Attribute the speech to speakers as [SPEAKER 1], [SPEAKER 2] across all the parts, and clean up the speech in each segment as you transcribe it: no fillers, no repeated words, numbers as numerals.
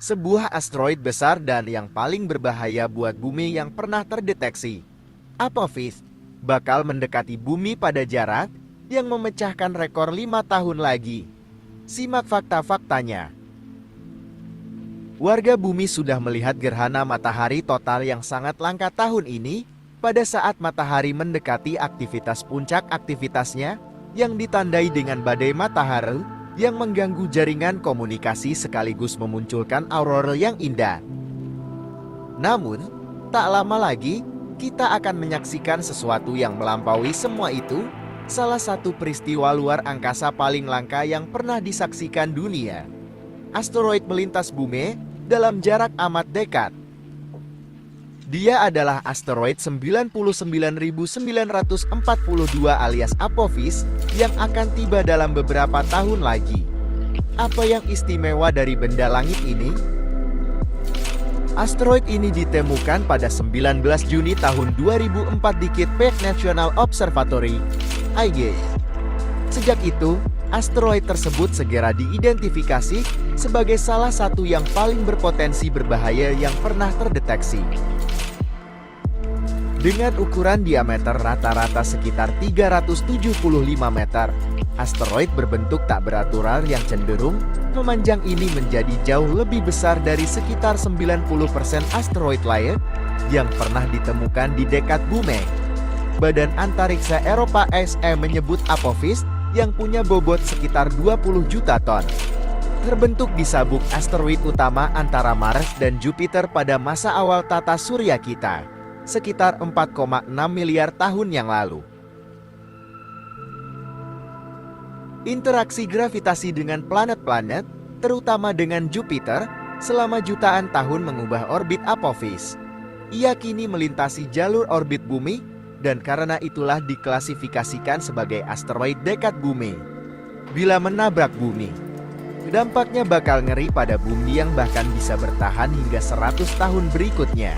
[SPEAKER 1] sebuah asteroid besar dan yang paling berbahaya buat bumi yang pernah terdeteksi. Apophis bakal mendekati bumi pada jarak yang memecahkan rekor 5 tahun lagi. Simak fakta-faktanya. Warga bumi sudah melihat gerhana matahari total yang sangat langka tahun ini pada saat matahari mendekati aktivitas puncak aktivitasnya yang ditandai dengan badai matahari yang mengganggu jaringan komunikasi sekaligus memunculkan aurora yang indah. Namun, tak lama lagi kita akan menyaksikan sesuatu yang melampaui semua itu, salah satu peristiwa luar angkasa paling langka yang pernah disaksikan dunia. Asteroid melintas bumi dalam jarak amat dekat. Dia adalah asteroid 99.942 alias Apophis yang akan tiba dalam beberapa tahun lagi. Apa yang istimewa dari benda langit ini? Asteroid ini ditemukan pada 19 Juni tahun 2004 di Kitt Peak National Observatory, IGS. Sejak itu, asteroid tersebut segera diidentifikasi sebagai salah satu yang paling berpotensi berbahaya yang pernah terdeteksi. Dengan ukuran diameter rata-rata sekitar 375 meter, asteroid berbentuk tak beraturan yang cenderung memanjang ini menjadi jauh lebih besar dari sekitar 90% asteroid lain yang pernah ditemukan di dekat bumi. Badan Antariksa Eropa ESA menyebut Apophis yang punya bobot sekitar 20 juta ton. Terbentuk di sabuk asteroid utama antara Mars dan Jupiter pada masa awal tata surya kita, sekitar 4,6 miliar tahun yang lalu. Interaksi gravitasi dengan planet-planet, terutama dengan Jupiter, selama jutaan tahun mengubah orbit Apophis. Ia kini melintasi jalur orbit bumi, dan karena itulah diklasifikasikan sebagai asteroid dekat bumi. Bila menabrak bumi, dampaknya bakal ngeri pada bumi yang bahkan bisa bertahan hingga 100 tahun berikutnya.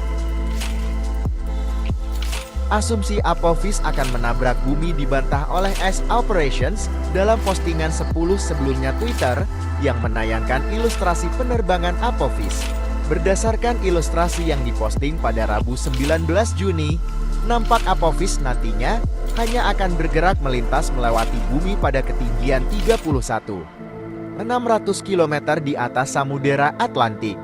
[SPEAKER 1] Asumsi Apophis akan menabrak bumi dibantah oleh S Operations dalam postingan 10 sebelumnya Twitter yang menayangkan ilustrasi penerbangan Apophis. Berdasarkan ilustrasi yang diposting pada Rabu 19 Juni, nampak Apophis nantinya hanya akan bergerak melintas melewati bumi pada ketinggian 31.600 km di atas Samudera Atlantik.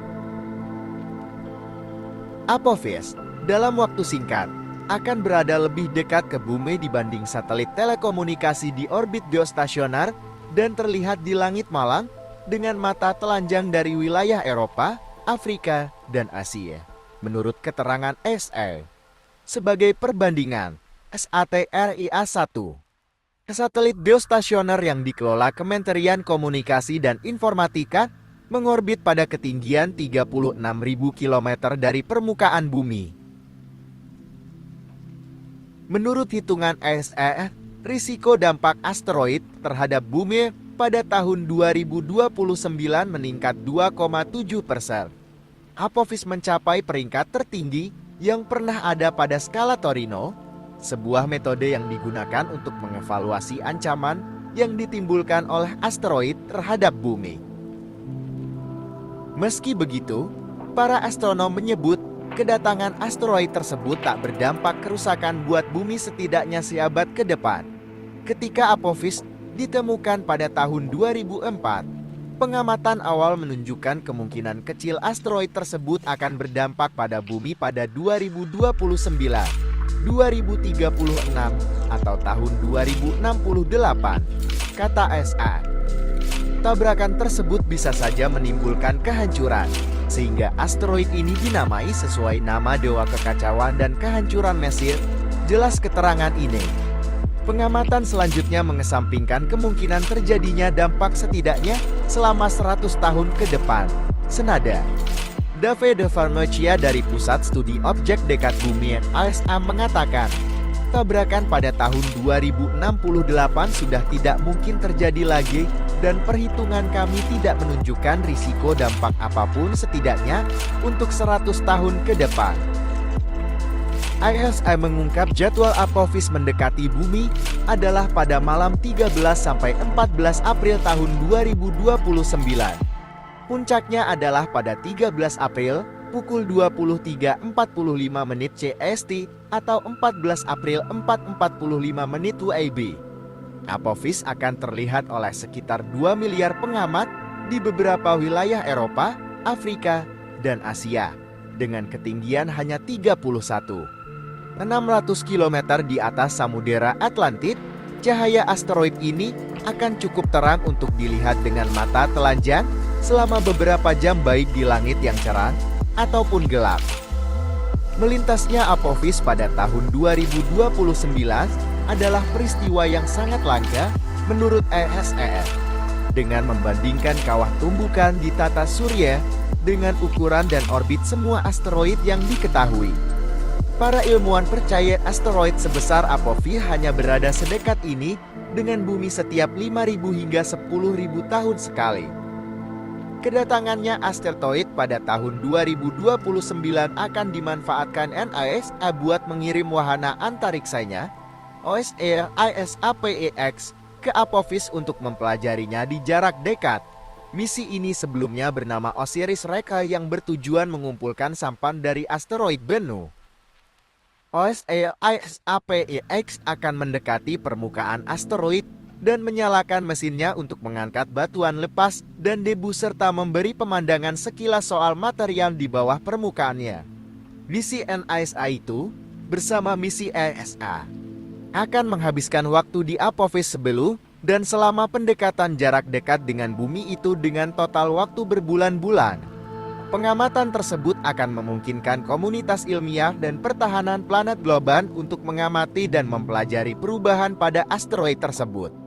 [SPEAKER 1] Apophis, dalam waktu singkat, akan berada lebih dekat ke bumi dibanding satelit telekomunikasi di orbit geostasioner dan terlihat di langit malam dengan mata telanjang dari wilayah Eropa, Afrika, dan Asia. Menurut keterangan ESA, sebagai perbandingan, SATRIA-1, satelit geostasioner yang dikelola Kementerian Komunikasi dan Informatika, mengorbit pada ketinggian 36.000 km dari permukaan bumi. Menurut hitungan ESA, risiko dampak asteroid terhadap bumi pada tahun 2029 meningkat 2,7%. Apophis mencapai peringkat tertinggi yang pernah ada pada skala Torino, sebuah metode yang digunakan untuk mengevaluasi ancaman yang ditimbulkan oleh asteroid terhadap bumi. Meski begitu, para astronom menyebut kedatangan asteroid tersebut tak berdampak kerusakan buat bumi setidaknya seabad ke depan. Ketika Apophis ditemukan pada tahun 2004, pengamatan awal menunjukkan kemungkinan kecil asteroid tersebut akan berdampak pada bumi pada 2029, 2036, atau tahun 2068, kata SA. Tabrakan tersebut bisa saja menimbulkan kehancuran, sehingga asteroid ini dinamai sesuai nama dewa kekacauan dan kehancuran Mesir, jelas keterangan ini. Pengamatan selanjutnya mengesampingkan kemungkinan terjadinya dampak setidaknya selama 100 tahun ke depan. Senada, David Farmacia dari Pusat Studi Objek Dekat Bumi (ASA) mengatakan, tabrakan pada tahun 2068 sudah tidak mungkin terjadi lagi dan perhitungan kami tidak menunjukkan risiko dampak apapun setidaknya untuk 100 tahun ke depan. ISA mengungkap jadwal Apophis mendekati bumi adalah pada malam 13-14 April tahun 2029. Puncaknya adalah pada 13 April pukul 23.45 CST atau 14 April 4.45 WIB. Apophis akan terlihat oleh sekitar 2 miliar pengamat di beberapa wilayah Eropa, Afrika, dan Asia dengan ketinggian hanya 600 km di atas Samudera Atlantik. Cahaya asteroid ini akan cukup terang untuk dilihat dengan mata telanjang selama beberapa jam baik di langit yang cerah ataupun gelap. Melintasnya Apophis pada tahun 2029 adalah peristiwa yang sangat langka menurut ESA. Dengan membandingkan kawah tumbukan di tata surya dengan ukuran dan orbit semua asteroid yang diketahui, para ilmuwan percaya asteroid sebesar Apophis hanya berada sedekat ini dengan bumi setiap 5.000 hingga 10.000 tahun sekali. Kedatangannya asteroid pada tahun 2029 akan dimanfaatkan NASA buat mengirim wahana antariksanya OSA-ISAPEX ke Apophis untuk mempelajarinya di jarak dekat. Misi ini sebelumnya bernama OSIRIS-REx yang bertujuan mengumpulkan sampan dari asteroid Bennu. OSA-ISAPEX akan mendekati permukaan asteroid dan menyalakan mesinnya untuk mengangkat batuan lepas dan debu serta memberi pemandangan sekilas soal material di bawah permukaannya. Misi NASA itu, bersama misi ESA, akan menghabiskan waktu di Apophis sebelum dan selama pendekatan jarak dekat dengan bumi itu dengan total waktu berbulan-bulan. Pengamatan tersebut akan memungkinkan komunitas ilmiah dan pertahanan planet global untuk mengamati dan mempelajari perubahan pada asteroid tersebut.